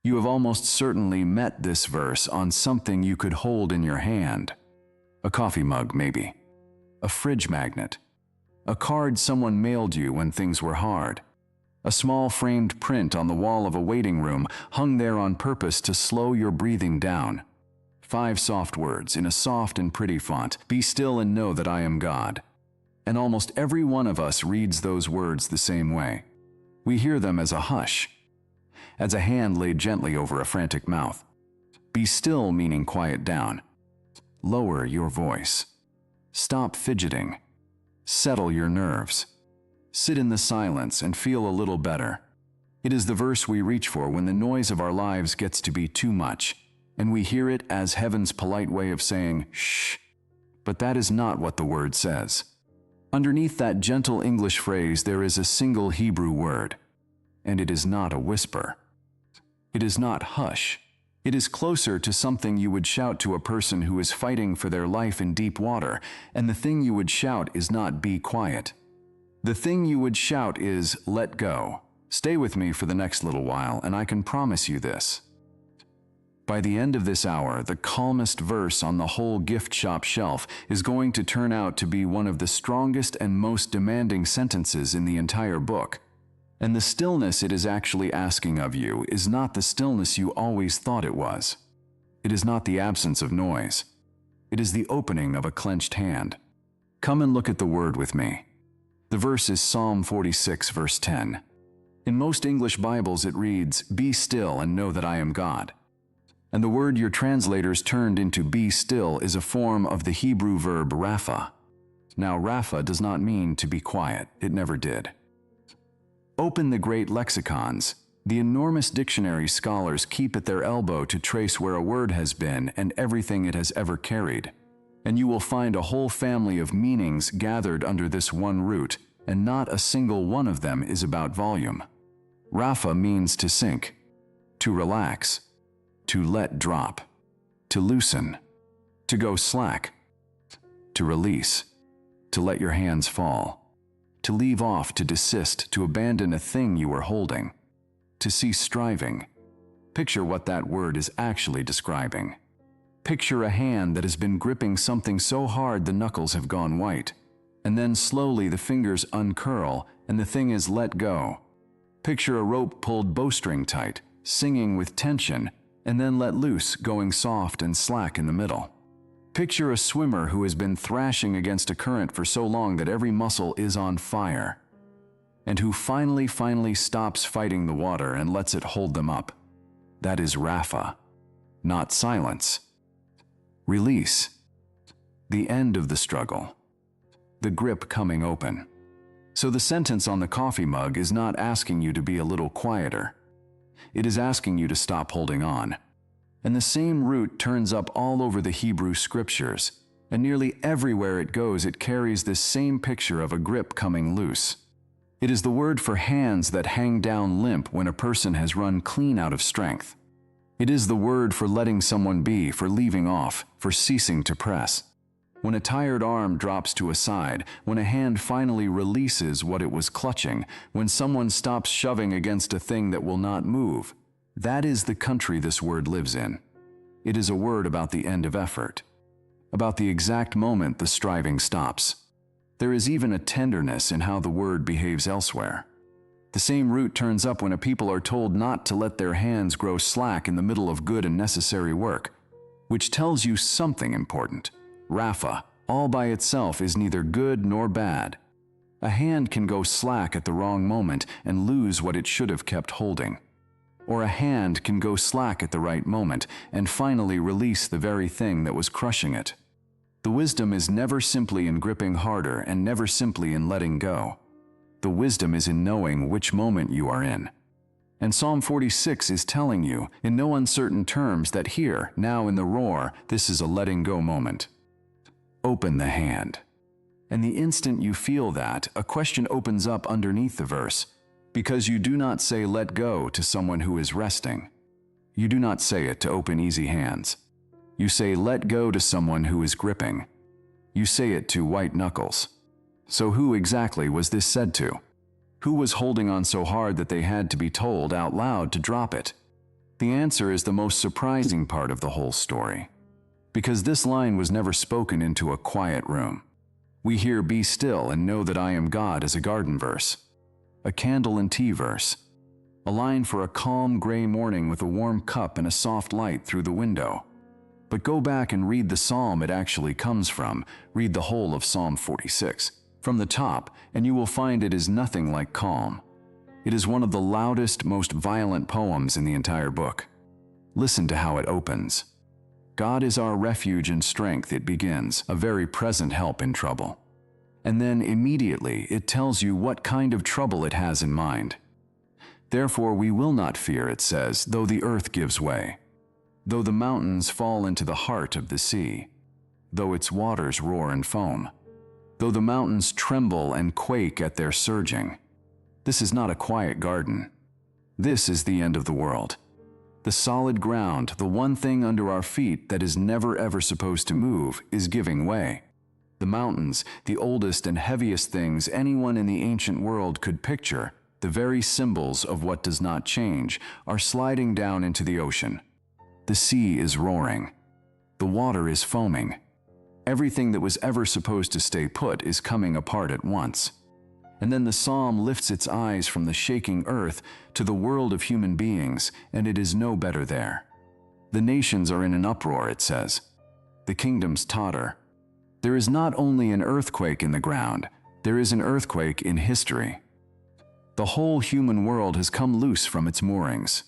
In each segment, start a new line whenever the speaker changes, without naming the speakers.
You have almost certainly met this verse on something you could hold in your hand. A coffee mug, maybe. A fridge magnet. A card someone mailed you when things were hard. A small framed print on the wall of a waiting room, hung there on purpose to slow your breathing down. 5 soft words in a soft and pretty font. Be still and know that I am God. And almost every one of us reads those words the same way. We hear them as a hush, as a hand laid gently over a frantic mouth. Be still meaning quiet down. Lower your voice. Stop fidgeting. Settle your nerves. Sit in the silence and feel a little better. It is the verse we reach for when the noise of our lives gets to be too much, and we hear it as heaven's polite way of saying, shh. But that is not what the word says. Underneath that gentle English phrase there is a single Hebrew word, and it is not a whisper. It is not hush. It is closer to something you would shout to a person who is fighting for their life in deep water, and the thing you would shout is not be quiet. The thing you would shout is let go. Stay with me for the next little while, and I can promise you this. By the end of this hour, the calmest verse on the whole gift shop shelf is going to turn out to be one of the strongest and most demanding sentences in the entire book. And the stillness it is actually asking of you is not the stillness you always thought it was. It is not the absence of noise. It is the opening of a clenched hand. Come and look at the word with me. The verse is Psalm 46, verse 10. In most English Bibles it reads, "Be still and know that I am God." And the word your translators turned into "be still" is a form of the Hebrew verb raphah. Now, raphah does not mean to be quiet. It never did. Open the great lexicons, the enormous dictionary scholars keep at their elbow to trace where a word has been and everything it has ever carried, and you will find a whole family of meanings gathered under this one root, and not a single one of them is about volume. Raphah means to sink, to relax, to let drop, to loosen, to go slack, to release, to let your hands fall, to leave off, to desist, to abandon a thing you were holding, to cease striving. Picture what that word is actually describing. Picture a hand that has been gripping something so hard the knuckles have gone white, and then slowly the fingers uncurl and the thing is let go. Picture a rope pulled bowstring tight, singing with tension, and then let loose, going soft and slack in the middle. Picture a swimmer who has been thrashing against a current for so long that every muscle is on fire, and who finally stops fighting the water and lets it hold them up. That is raphah, not silence. Release. The end of the struggle. The grip coming open. So the sentence on the coffee mug is not asking you to be a little quieter. It is asking you to stop holding on. And the same root turns up all over the Hebrew scriptures, and nearly everywhere it goes it carries this same picture of a grip coming loose. It is the word for hands that hang down limp when a person has run clean out of strength. It is the word for letting someone be, for leaving off, for ceasing to press. When a tired arm drops to a side, when a hand finally releases what it was clutching, when someone stops shoving against a thing that will not move, that is the country this word lives in. It is a word about the end of effort, about the exact moment the striving stops. There is even a tenderness in how the word behaves elsewhere. The same root turns up when a people are told not to let their hands grow slack in the middle of good and necessary work, which tells you something important. Raphah, all by itself, is neither good nor bad. A hand can go slack at the wrong moment and lose what it should have kept holding. Or a hand can go slack at the right moment and finally release the very thing that was crushing it. The wisdom is never simply in gripping harder and never simply in letting go. The wisdom is in knowing which moment you are in. And Psalm 46 is telling you, in no uncertain terms, that here, now in the roar, this is a letting go moment. Open the hand. And the instant you feel that, a question opens up underneath the verse, because you do not say let go to someone who is resting. You do not say it to open easy hands. You say let go to someone who is gripping. You say it to white knuckles. So who exactly was this said to? Who was holding on so hard that they had to be told out loud to drop it? The answer is the most surprising part of the whole story, because this line was never spoken into a quiet room. We hear "Be still and know that I am God" as a garden verse, a candle and tea verse, a line for a calm gray morning with a warm cup and a soft light through the window. But go back and read the psalm it actually comes from. Read the whole of Psalm 46 from the top, and you will find it is nothing like calm. It is one of the loudest, most violent poems in the entire book. Listen to how it opens. "God is our refuge and strength," it begins, a very present help in trouble. And then immediately it tells you what kind of trouble it has in mind. "Therefore we will not fear," it says, "though the earth gives way, though the mountains fall into the heart of the sea, though its waters roar and foam, though the mountains tremble and quake at their surging." This is not a quiet garden. This is the end of the world. The solid ground, the one thing under our feet that is never ever supposed to move, is giving way. The mountains, the oldest and heaviest things anyone in the ancient world could picture, the very symbols of what does not change, are sliding down into the ocean. The sea is roaring. The water is foaming. Everything that was ever supposed to stay put is coming apart at once. And then the psalm lifts its eyes from the shaking earth to the world of human beings, and it is no better there. The nations are in an uproar, it says. The kingdoms totter. There is not only an earthquake in the ground, there is an earthquake in history. The whole human world has come loose from its moorings.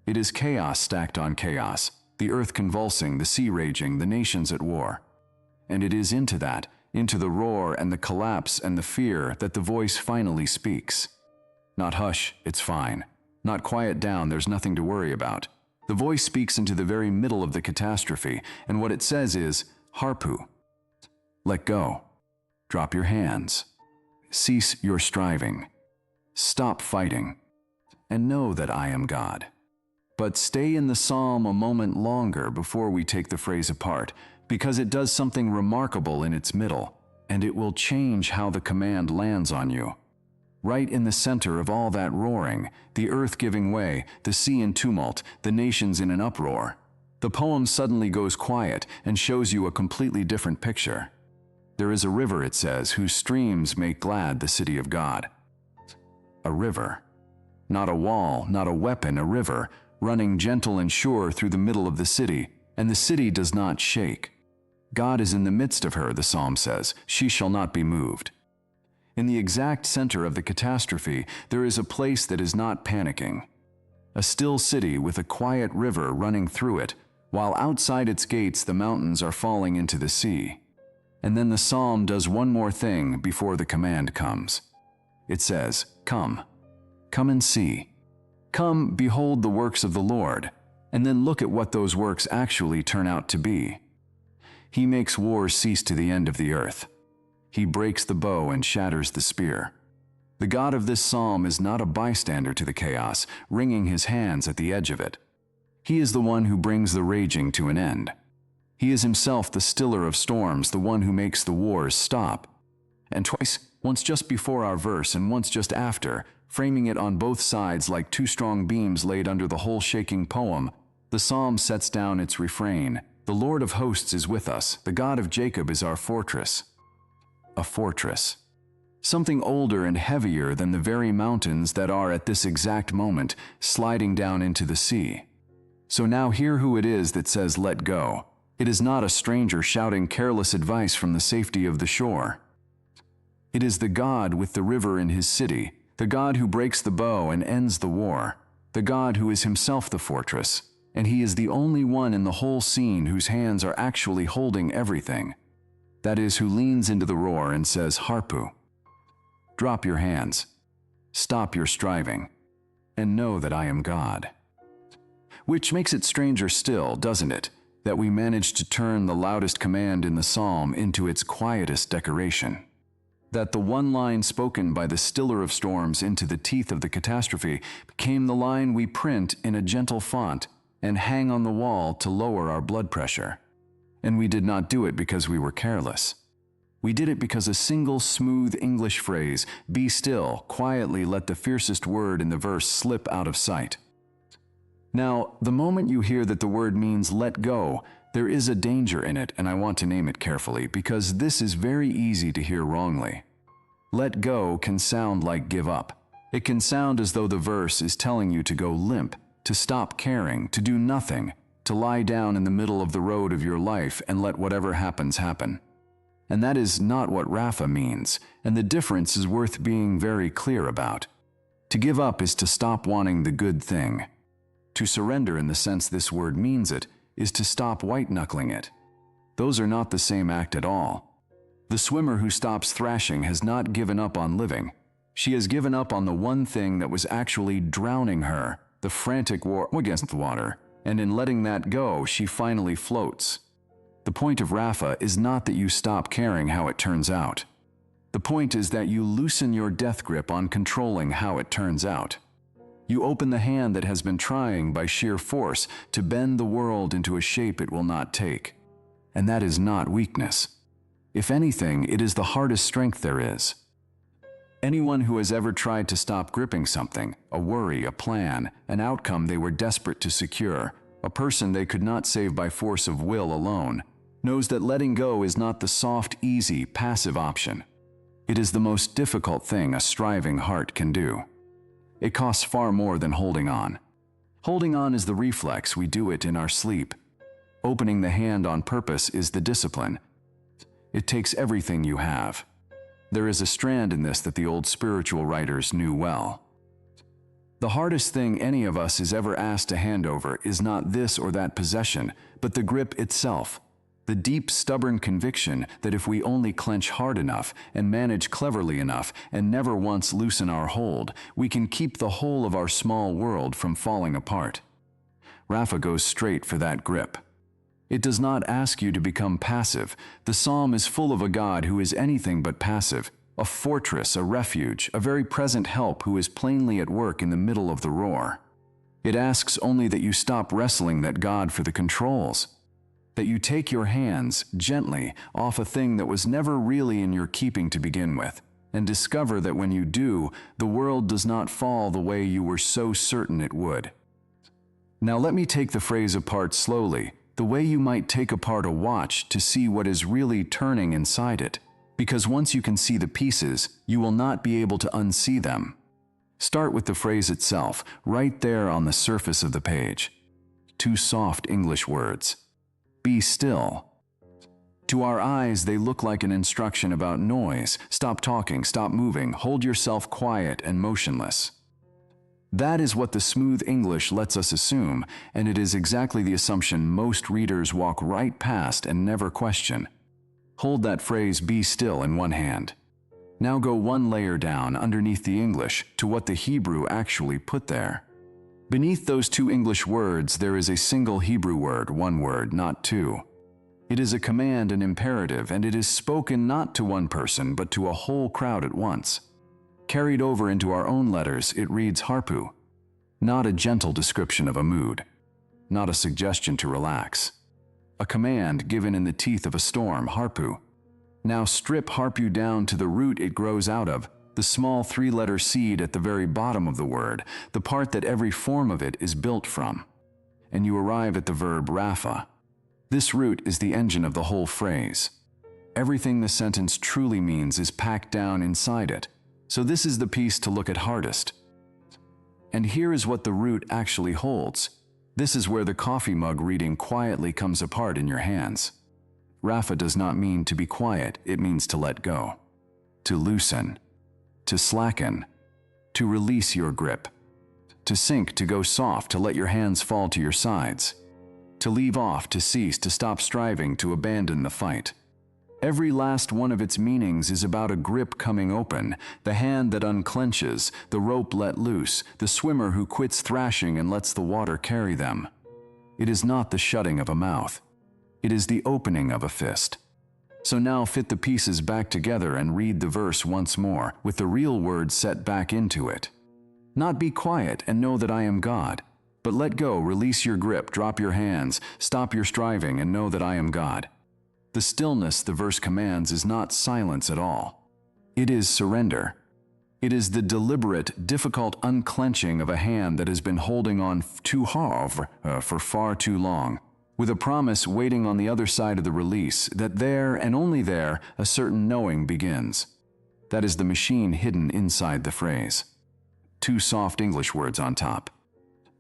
It is chaos stacked on chaos, the earth convulsing, the sea raging, the nations at war. And it is into that, into the roar and the collapse and the fear, that the voice finally speaks. Not "Hush, it's fine." Not "Quiet down, there's nothing to worry about." The voice speaks into the very middle of the catastrophe, and what it says is, "Harpu. Let go. Drop your hands. Cease your striving. Stop fighting. And know that I am God." But stay in the psalm a moment longer before we take the phrase apart, because it does something remarkable in its middle, and it will change how the command lands on you. Right in the center of all that roaring, the earth giving way, the sea in tumult, the nations in an uproar, the poem suddenly goes quiet and shows you a completely different picture. There is a river, it says, whose streams make glad the city of God. A river. Not a wall, not a weapon, a river, running gentle and sure through the middle of the city, and the city does not shake. God is in the midst of her, the psalm says. She shall not be moved. In the exact center of the catastrophe, there is a place that is not panicking. A still city with a quiet river running through it, while outside its gates the mountains are falling into the sea. And then the psalm does one more thing before the command comes. It says, "Come. Come and see. Come, behold the works of the Lord." And then look at what those works actually turn out to be. He makes wars cease to the end of the earth. He breaks the bow and shatters the spear. The God of this psalm is not a bystander to the chaos, wringing his hands at the edge of it. He is the one who brings the raging to an end. He is himself the stiller of storms, the one who makes the wars stop. And twice, once just before our verse and once just after, framing it on both sides like two strong beams laid under the whole shaking poem, the psalm sets down its refrain, "The Lord of hosts is with us, the God of Jacob is our fortress." A fortress. Something older and heavier than the very mountains that are at this exact moment sliding down into the sea. So now hear who it is that says "let go." It is not a stranger shouting careless advice from the safety of the shore. It is the God with the river in his city, the God who breaks the bow and ends the war, the God who is himself the fortress, and he is the only one in the whole scene whose hands are actually holding everything. That is, who leans into the roar and says, "Harpu. Drop your hands. Stop your striving. And know that I am God." Which makes it stranger still, doesn't it, that we managed to turn the loudest command in the psalm into its quietest decoration. That the one line spoken by the stiller of storms into the teeth of the catastrophe became the line we print in a gentle font and hang on the wall to lower our blood pressure. And we did not do it because we were careless. We did it because a single smooth English phrase, "Be still," quietly let the fiercest word in the verse slip out of sight. Now, the moment you hear that the word means let go, there is a danger in it, and I want to name it carefully because this is very easy to hear wrongly. Let go can sound like give up. It can sound as though the verse is telling you to go limp, to stop caring, to do nothing, to lie down in the middle of the road of your life and let whatever happens happen. And that is not what raphah means, and the difference is worth being very clear about. To give up is to stop wanting the good thing. To surrender in the sense this word means it is to stop white-knuckling it. Those are not the same act at all. The swimmer who stops thrashing has not given up on living. She has given up on the one thing that was actually drowning her, the frantic war against the water, and in letting that go, she finally floats. The point of raphah is not that you stop caring how it turns out. The point is that you loosen your death grip on controlling how it turns out. You open the hand that has been trying by sheer force to bend the world into a shape it will not take. And that is not weakness. If anything, it is the hardest strength there is. Anyone who has ever tried to stop gripping something, a worry, a plan, an outcome they were desperate to secure, a person they could not save by force of will alone, knows that letting go is not the soft, easy, passive option. It is the most difficult thing a striving heart can do. It costs far more than holding on. Holding on is the reflex, we do it in our sleep. Opening the hand on purpose is the discipline. It takes everything you have. There is a strand in this that the old spiritual writers knew well. The hardest thing any of us is ever asked to hand over is not this or that possession, but the grip itself. The deep, stubborn conviction that if we only clench hard enough and manage cleverly enough and never once loosen our hold, we can keep the whole of our small world from falling apart. Raphah goes straight for that grip. It does not ask you to become passive. The psalm is full of a God who is anything but passive, a fortress, a refuge, a very present help who is plainly at work in the middle of the roar. It asks only that you stop wrestling that God for the controls, that you take your hands gently off a thing that was never really in your keeping to begin with, and discover that when you do, the world does not fall the way you were so certain it would. Now let me take the phrase apart slowly, the way you might take apart a watch to see what is really turning inside it, because once you can see the pieces, you will not be able to unsee them. Start with the phrase itself, right there on the surface of the page. Two soft English words. Be still. To our eyes, they look like an instruction about noise. Stop talking, stop moving, hold yourself quiet and motionless. That is what the smooth English lets us assume, and it is exactly the assumption most readers walk right past and never question. Hold that phrase "be still" in one hand. Now go one layer down underneath the English to what the Hebrew actually put there. Beneath those two English words there is a single Hebrew word, one word, not two. It is a command, an imperative, and it is spoken not to one person but to a whole crowd at once. Carried over into our own letters, it reads harpu, not a gentle description of a mood, not a suggestion to relax. A command given in the teeth of a storm, harpu. Now strip harpu down to the root it grows out of, the small three-letter seed at the very bottom of the word, the part that every form of it is built from. And you arrive at the verb raphah. This root is the engine of the whole phrase. Everything the sentence truly means is packed down inside it. So this is the piece to look at hardest. And here is what the root actually holds. This is where the coffee mug reading quietly comes apart in your hands. Raphah does not mean to be quiet, it means to let go, to loosen, to slacken, to release your grip, to sink, to go soft, to let your hands fall to your sides, to leave off, to cease, to stop striving, to abandon the fight. Every last one of its meanings is about a grip coming open, the hand that unclenches, the rope let loose, the swimmer who quits thrashing and lets the water carry them. It is not the shutting of a mouth. It is the opening of a fist. So now fit the pieces back together and read the verse once more, with the real words set back into it. Not be quiet and know that I am God, but let go, release your grip, drop your hands, stop your striving and know that I am God. The stillness the verse commands is not silence at all. It is surrender. It is the deliberate, difficult unclenching of a hand that has been holding on too hard for far too long, with a promise waiting on the other side of the release that there and only there a certain knowing begins. That is the machine hidden inside the phrase. Two soft English words on top.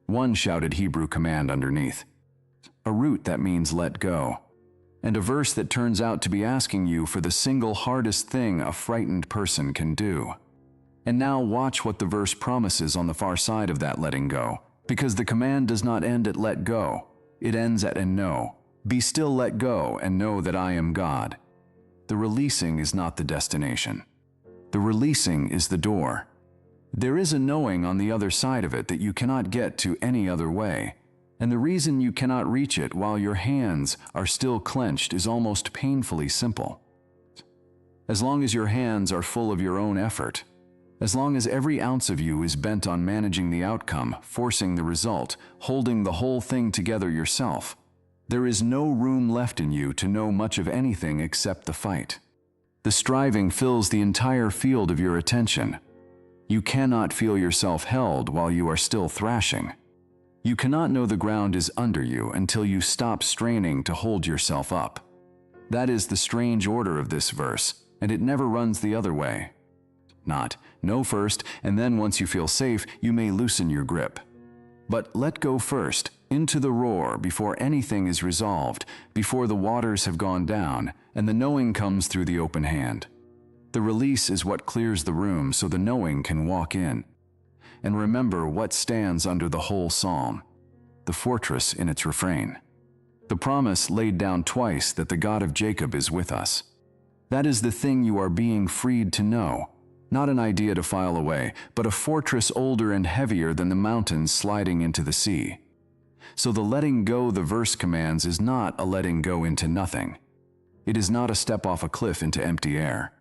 One shouted Hebrew command underneath. A root that means let go. And a verse that turns out to be asking you for the single hardest thing a frightened person can do. And now watch what the verse promises on the far side of that letting go, because the command does not end at let go. It ends at and know. Be still, let go, and know that I am God. The releasing is not the destination. The releasing is the door. There is a knowing on the other side of it that you cannot get to any other way. And the reason you cannot reach it while your hands are still clenched is almost painfully simple. As long as your hands are full of your own effort, as long as every ounce of you is bent on managing the outcome, forcing the result, holding the whole thing together yourself, there is no room left in you to know much of anything except the fight. The striving fills the entire field of your attention. You cannot feel yourself held while you are still thrashing. You cannot know the ground is under you until you stop straining to hold yourself up. That is the strange order of this verse, and it never runs the other way. Not, know first, and then once you feel safe, you may loosen your grip. But let go first, into the roar before anything is resolved, before the waters have gone down, and the knowing comes through the open hand. The release is what clears the room so the knowing can walk in. And remember what stands under the whole psalm, the fortress in its refrain. The promise laid down twice that the God of Jacob is with us. That is the thing you are being freed to know. Not an idea to file away, but a fortress older and heavier than the mountains sliding into the sea. So the letting go the verse commands is not a letting go into nothing. It is not a step off a cliff into empty air.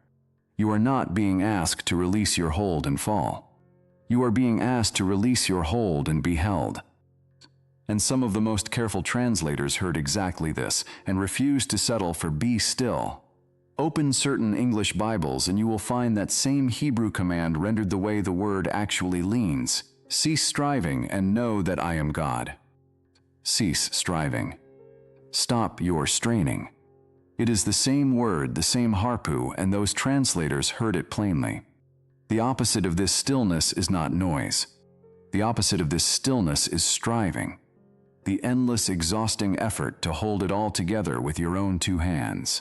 You are not being asked to release your hold and fall. You are being asked to release your hold and be held. And some of the most careful translators heard exactly this and refused to settle for be still. Open certain English Bibles and you will find that same Hebrew command rendered the way the word actually leans. Cease striving and know that I am God. Cease striving. Stop your straining. It is the same word, the same harpu, and those translators heard it plainly. The opposite of this stillness is not noise. The opposite of this stillness is striving. The endless, exhausting effort to hold it all together with your own two hands.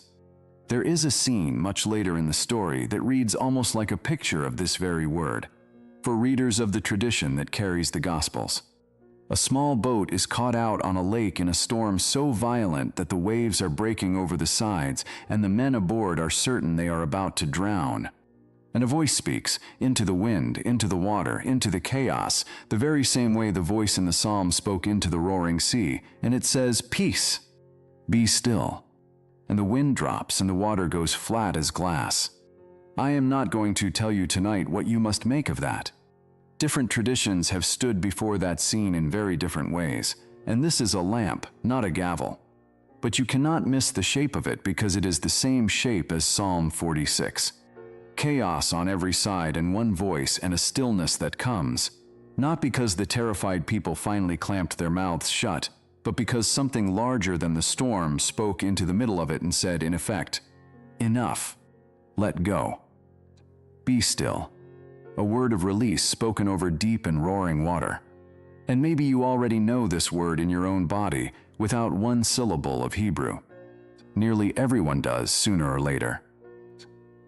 There is a scene much later in the story that reads almost like a picture of this very word, for readers of the tradition that carries the Gospels. A small boat is caught out on a lake in a storm so violent that the waves are breaking over the sides and the men aboard are certain they are about to drown. And a voice speaks, into the wind, into the water, into the chaos, the very same way the voice in the psalm spoke into the roaring sea, and it says, "Peace, be still." And the wind drops and the water goes flat as glass. I am not going to tell you tonight what you must make of that. Different traditions have stood before that scene in very different ways, and this is a lamp, not a gavel. But you cannot miss the shape of it because it is the same shape as Psalm 46. Chaos on every side and one voice and a stillness that comes, not because the terrified people finally clamped their mouths shut, but because something larger than the storm spoke into the middle of it and said, in effect, enough, let go. Be still. A word of release spoken over deep and roaring water. And maybe you already know this word in your own body without one syllable of Hebrew. Nearly everyone does sooner or later.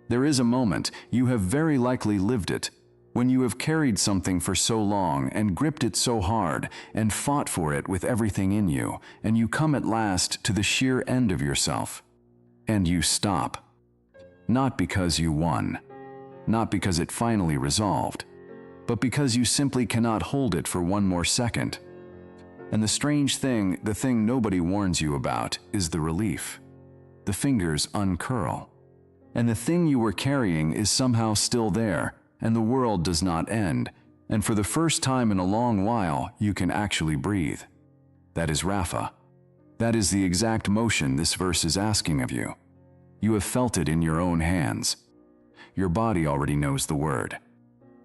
There is a moment, you have very likely lived it, when you have carried something for so long and gripped it so hard and fought for it with everything in you, and you come at last to the sheer end of yourself. And you stop. Not because you won, not because it finally resolved, but because you simply cannot hold it for one more second. And the strange thing, the thing nobody warns you about, is the relief. The fingers uncurl. And the thing you were carrying is somehow still there, and the world does not end, and for the first time in a long while, you can actually breathe. That is raphah. That is the exact motion this verse is asking of you. You have felt it in your own hands. Your body already knows the word.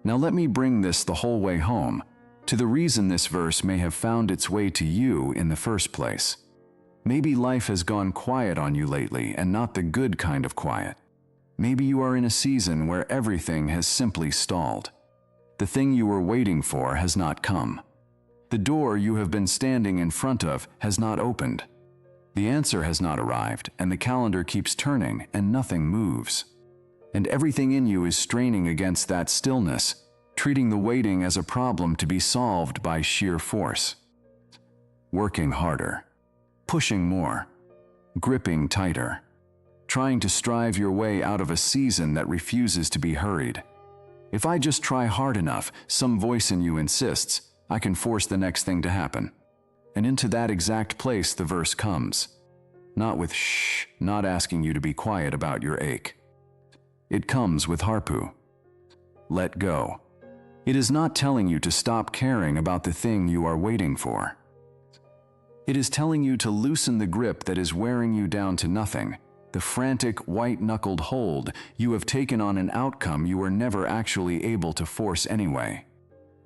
Now let me bring this the whole way home, to the reason this verse may have found its way to you in the first place. Maybe life has gone quiet on you lately, and not the good kind of quiet. Maybe you are in a season where everything has simply stalled. The thing you were waiting for has not come. The door you have been standing in front of has not opened. The answer has not arrived, and the calendar keeps turning and nothing moves. And everything in you is straining against that stillness, treating the waiting as a problem to be solved by sheer force. Working harder, pushing more, gripping tighter, trying to strive your way out of a season that refuses to be hurried. If I just try hard enough, some voice in you insists, I can force the next thing to happen. And into that exact place the verse comes. Not with shh, not asking you to be quiet about your ache. It comes with harpu. Let go. It is not telling you to stop caring about the thing you are waiting for. It is telling you to loosen the grip that is wearing you down to nothing, the frantic, white-knuckled hold you have taken on an outcome you were never actually able to force anyway.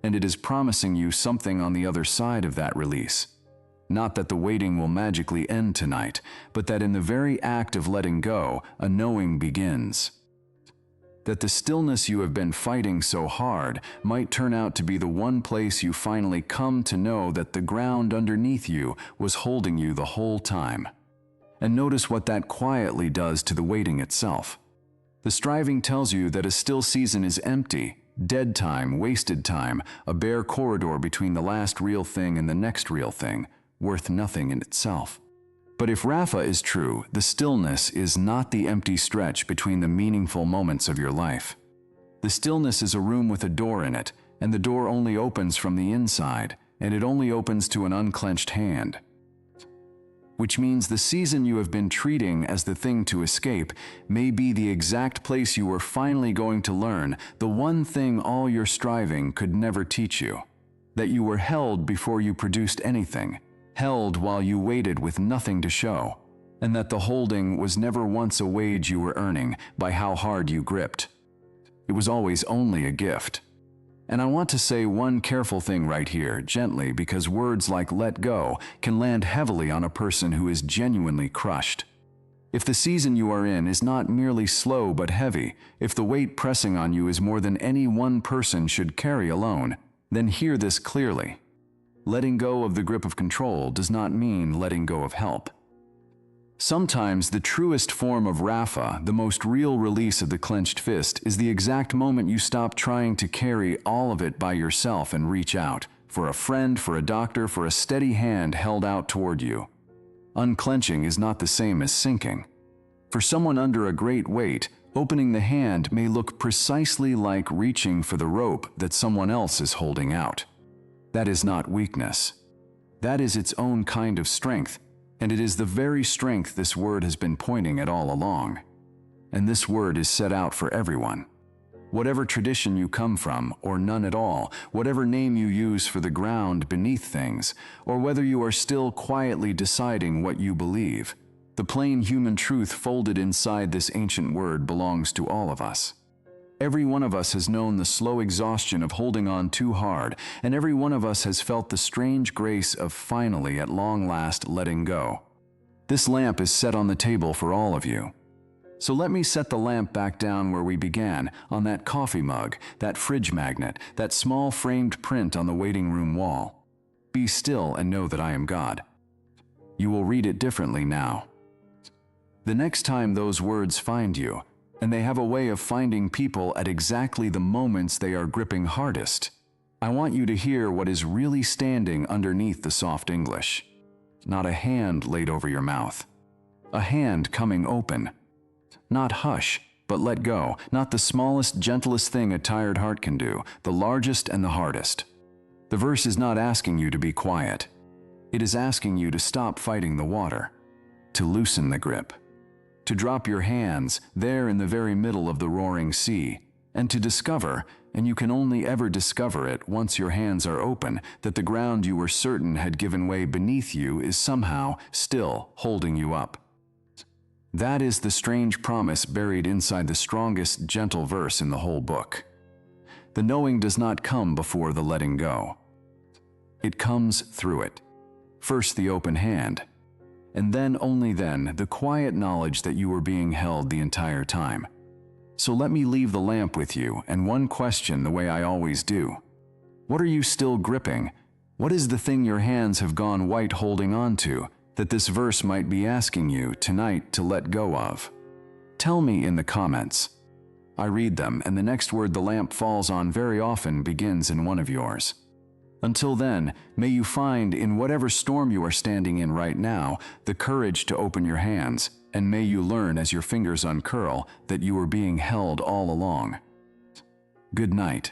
And it is promising you something on the other side of that release. Not that the waiting will magically end tonight, but that in the very act of letting go, a knowing begins. That the stillness you have been fighting so hard might turn out to be the one place you finally come to know that the ground underneath you was holding you the whole time. And notice what that quietly does to the waiting itself. The striving tells you that a still season is empty, dead time, wasted time, a bare corridor between the last real thing and the next real thing, worth nothing in itself. But if raphah is true, the stillness is not the empty stretch between the meaningful moments of your life. The stillness is a room with a door in it, and the door only opens from the inside, and it only opens to an unclenched hand. Which means the season you have been treating as the thing to escape may be the exact place you were finally going to learn the one thing all your striving could never teach you. That you were held before you produced anything, held while you waited with nothing to show, and that the holding was never once a wage you were earning by how hard you gripped. It was always only a gift. And I want to say one careful thing right here, gently, because words like let go can land heavily on a person who is genuinely crushed. If the season you are in is not merely slow but heavy, if the weight pressing on you is more than any one person should carry alone, then hear this clearly. Letting go of the grip of control does not mean letting go of help. Sometimes the truest form of raphah, the most real release of the clenched fist, is the exact moment you stop trying to carry all of it by yourself and reach out, for a friend, for a doctor, for a steady hand held out toward you. Unclenching is not the same as sinking. For someone under a great weight, opening the hand may look precisely like reaching for the rope that someone else is holding out. That is not weakness. That is its own kind of strength, and it is the very strength this word has been pointing at all along. And this word is set out for everyone. Whatever tradition you come from, or none at all, whatever name you use for the ground beneath things, or whether you are still quietly deciding what you believe, the plain human truth folded inside this ancient word belongs to all of us. Every one of us has known the slow exhaustion of holding on too hard, and every one of us has felt the strange grace of finally, at long last, letting go. This lamp is set on the table for all of you. So let me set the lamp back down where we began, on that coffee mug, that fridge magnet, that small framed print on the waiting room wall. Be still and know that I am God. You will read it differently now. The next time those words find you, and they have a way of finding people at exactly the moments they are gripping hardest, I want you to hear what is really standing underneath the soft English. Not a hand laid over your mouth. A hand coming open. Not hush, but let go. Not the smallest, gentlest thing a tired heart can do, the largest and the hardest. The verse is not asking you to be quiet. It is asking you to stop fighting the water, to loosen the grip, to drop your hands there in the very middle of the roaring sea, and to discover, and you can only ever discover it once your hands are open, that the ground you were certain had given way beneath you is somehow still holding you up. That is the strange promise buried inside the strongest, gentle verse in the whole book. The knowing does not come before the letting go. It comes through it. First the open hand, and then, only then, the quiet knowledge that you were being held the entire time. So let me leave the lamp with you, and one question the way I always do. What are you still gripping? What is the thing your hands have gone white holding on to, that this verse might be asking you tonight to let go of? Tell me in the comments. I read them, and the next word the lamp falls on very often begins in one of yours. Until then, may you find, in whatever storm you are standing in right now, the courage to open your hands, and may you learn as your fingers uncurl that you were being held all along. Good night.